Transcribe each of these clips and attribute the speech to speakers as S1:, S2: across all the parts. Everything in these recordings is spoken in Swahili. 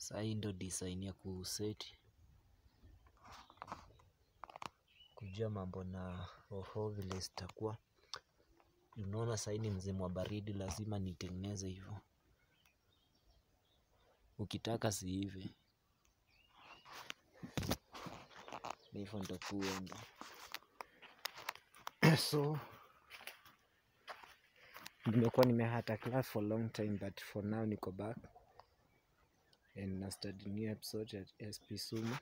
S1: Sasa hii ndo design ya kuseti, kujua mambo na hoho vile zitakuwa. Unaona sasa ni msimu wa baridi, lazima nitengeneze hivyo. Ukitaka si hivi hivyo ndo kuenda. So nimekuwa nimehata class for long time, but for now niko back and na study new episode at SP Sumu.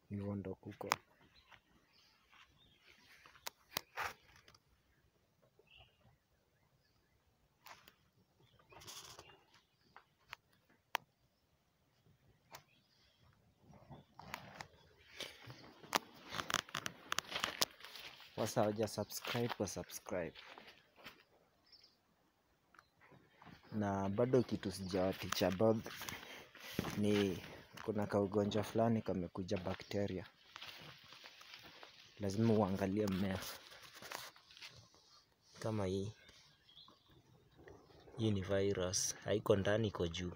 S1: Hivyo ndo kuko. Wasa waja subscribe kwa subscribe. Na bado kitu sijawateach about ni kuna kaugonjwa fulani kamekuja bakteria. Lazima uangalie mmea. Kama hii ni virus, haiko ndani, iko juu.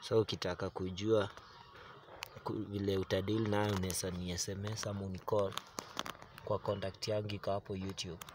S1: So ukitaka kujua vile utadili nayo, unaweza ni SMS ama unicall kwa contact yangu iko hapo YouTube.